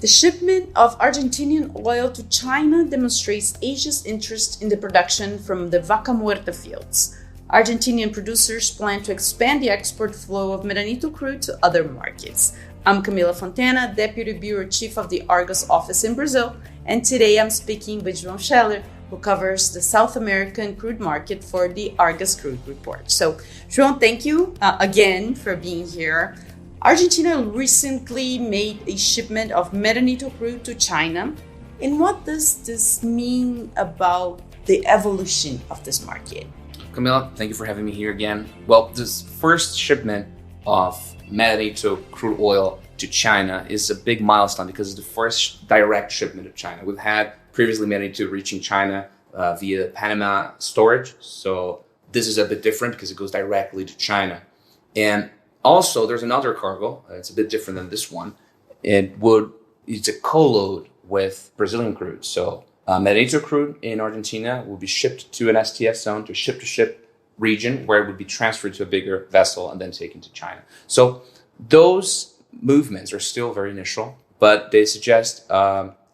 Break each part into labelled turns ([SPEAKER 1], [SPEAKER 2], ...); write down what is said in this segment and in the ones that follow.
[SPEAKER 1] The shipment of Argentinian oil to China demonstrates Asia's interest in the production from the Vaca Muerta fields. Argentinian producers plan to expand the export flow of Medanito crude to other markets. I'm Camila Fontana, Deputy Bureau Chief of the Argus office in Brazil, and today I'm speaking with João Scheller, who covers the South American crude market for the Argus Crude report. So, João, thank you again for being here. Argentina recently made a shipment of Medanito crude to China. And what does this mean about the evolution of this market?
[SPEAKER 2] Camila, thank you for having me here again. Well, this first shipment of Medanito crude oil to China is a big milestone because it's the first direct shipment to China. We've had previously Medanito reaching China via Panama storage. So this is a bit different because it goes directly to China. And also there's another cargo. It's a bit different than this one. It's a co-load with Brazilian crude. So Medanito crude in Argentina will be shipped to an STF zone, to ship-to-ship region, where it would be transferred to a bigger vessel and then taken to China. So those movements are still very initial, but they suggest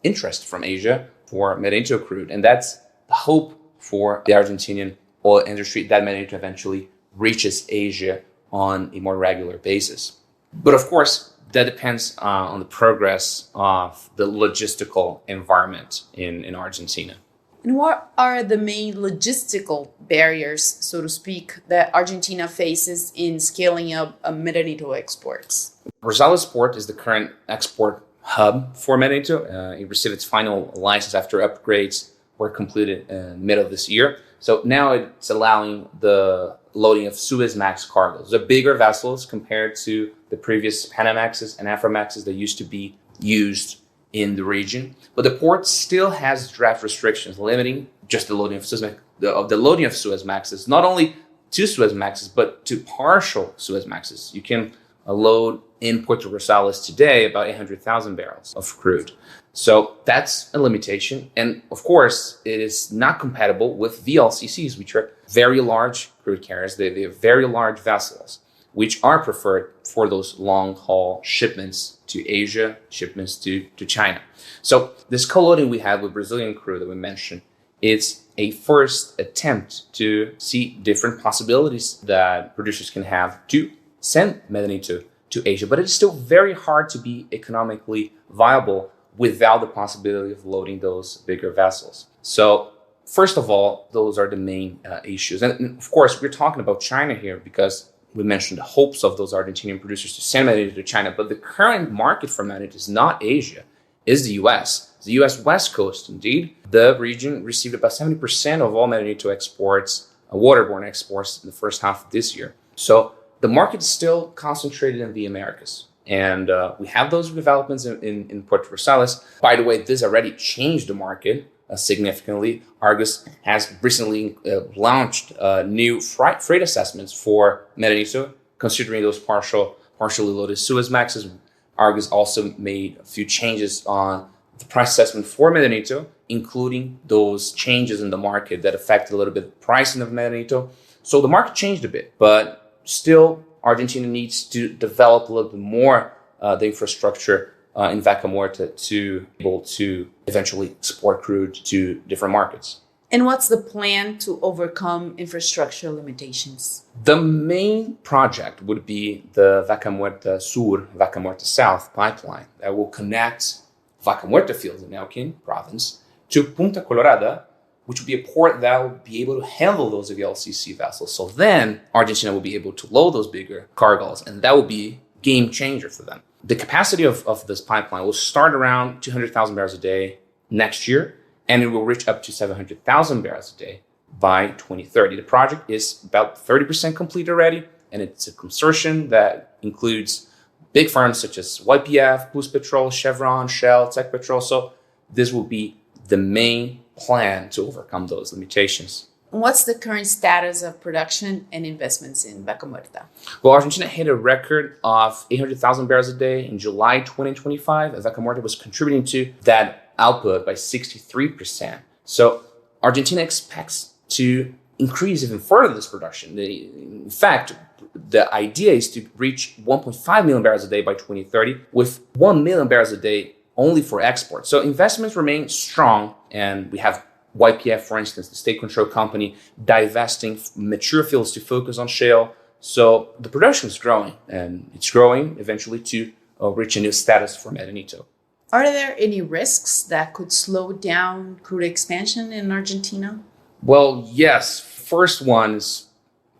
[SPEAKER 2] interest from Asia for Medanito crude. And that's the hope for the Argentinian oil industry, that Medanito eventually reaches Asia on a more regular basis. But of course, that depends on the progress of the logistical environment in Argentina.
[SPEAKER 1] And what are the main logistical barriers, so to speak, that Argentina faces in scaling up Medanito exports?
[SPEAKER 2] Rosales Port is the current export hub for Medanito. It received its final license after upgrades were completed in the middle of this year. So now it's allowing the loading of Suezmax cargoes, the bigger vessels compared to the previous Panamaxes and Aframaxes that used to be used in the region. But the port still has draft restrictions limiting just the loading of Suezmaxes, not only to Suezmaxes, but to partial Suezmaxes. You can load in Puerto Rosales today about 800,000 barrels of crude. So that's a limitation. And of course, it is not compatible with VLCCs, which are very large crude carriers. They are very large vessels, which are preferred for those long-haul shipments to Asia, shipments to China. So this co-loading we have with Brazilian crude that we mentioned, it's a first attempt to see different possibilities that producers can have to send Medanito to Asia. But it's still very hard to be economically viable without the possibility of loading those bigger vessels. So first of all, those are the main issues. And of course, we're talking about China here because we mentioned the hopes of those Argentinian producers to send Medanito to China. But the current market for Medanito is not Asia, is the US. The US West Coast, indeed. The region received about 70% of all Medanito exports, waterborne exports, in the first half of this year. So the market is still concentrated in the Americas. And we have those developments in Puerto Rosales. By the way, this already changed the market significantly. Argus has recently launched new freight assessments for Medanito, considering those partially loaded Suezmaxes. Argus also made a few changes on the price assessment for Medanito, including those changes in the market that affected a little bit the pricing of Medanito. So the market changed a bit, but still Argentina needs to develop a little bit more the infrastructure in Vaca Muerta to be able to eventually export crude to different markets.
[SPEAKER 1] And what's the plan to overcome infrastructure limitations?
[SPEAKER 2] The main project would be the Vaca Muerta Sur, Vaca Muerta South pipeline that will connect Vaca Muerta fields in Neuquén province to Punta Colorada, which would be a port that will be able to handle those VLCC vessels. So then Argentina will be able to load those bigger cargoes, and that will be a game changer for them. The capacity of this pipeline will start around 200,000 barrels a day next year, and it will reach up to 700,000 barrels a day by 2030. The project is about 30% complete already, and it's a consortium that includes big firms such as YPF, Plus Petrol, Chevron, Shell, Tech Petrol. So this will be the main plan to overcome those limitations.
[SPEAKER 1] What's the current status of production and investments in Vaca Muerta?
[SPEAKER 2] Well, Argentina hit a record of 800,000 barrels a day in July 2025. Vaca Muerta was contributing to that output by 63%. So Argentina expects to increase even further this production. In fact, the idea is to reach 1.5 million barrels a day by 2030, with 1 million barrels a day only for export. So investments remain strong, and we have YPF, for instance, the state-controlled company, divesting mature fields to focus on shale. So the production is growing, and it's growing eventually to reach a new status for Medanito.
[SPEAKER 1] Are there any risks that could slow down crude expansion in Argentina?
[SPEAKER 2] Well, yes. First one is,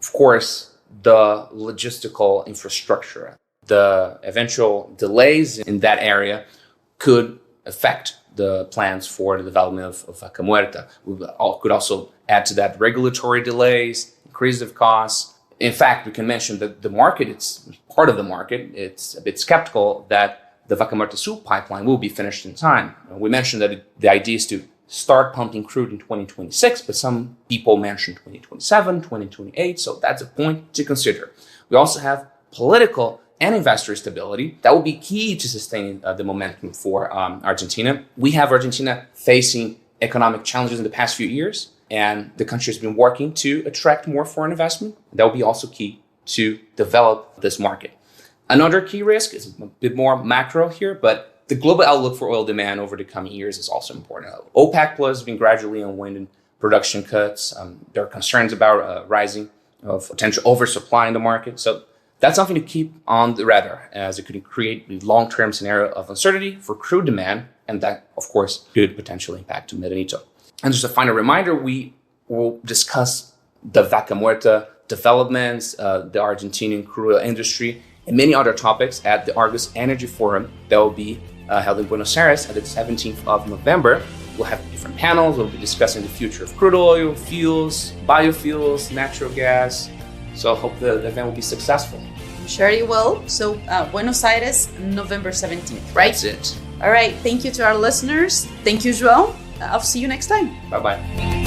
[SPEAKER 2] of course, the logistical infrastructure. The eventual delays in that area could affect the plans for the development of Vaca Muerta. We could also add to that regulatory delays, increase of costs. In fact, we can mention that the market, it's part of the market, it's a bit skeptical that the Vaca Muerta Sul pipeline will be finished in time. We mentioned that the idea is to start pumping crude in 2026, but some people mentioned 2027, 2028, so that's a point to consider. We also have political and investor stability. That will be key to sustaining the momentum for Argentina. We have Argentina facing economic challenges in the past few years, and the country has been working to attract more foreign investment. That will be also key to develop this market. Another key risk is a bit more macro here, but the global outlook for oil demand over the coming years is also important. OPEC Plus has been gradually unwinding production cuts. There are concerns about rising of potential oversupply in the market. So that's something to keep on the radar, as it could create a long-term scenario of uncertainty for crude demand, and that, of course, could potentially impact Medanito. And just a final reminder, we will discuss the Vaca Muerta developments, the Argentinian crude oil industry, and many other topics at the Argus Energy Forum that will be held in Buenos Aires at the 17th of November. We'll have different panels. We'll be discussing the future of crude oil, fuels, biofuels, natural gas. So I hope the event will be successful.
[SPEAKER 1] I'm sure it will. So Buenos Aires, November 17th, right?
[SPEAKER 2] That's it.
[SPEAKER 1] All right. Thank you to our listeners. Thank you, João. I'll see you next time.
[SPEAKER 2] Bye-bye.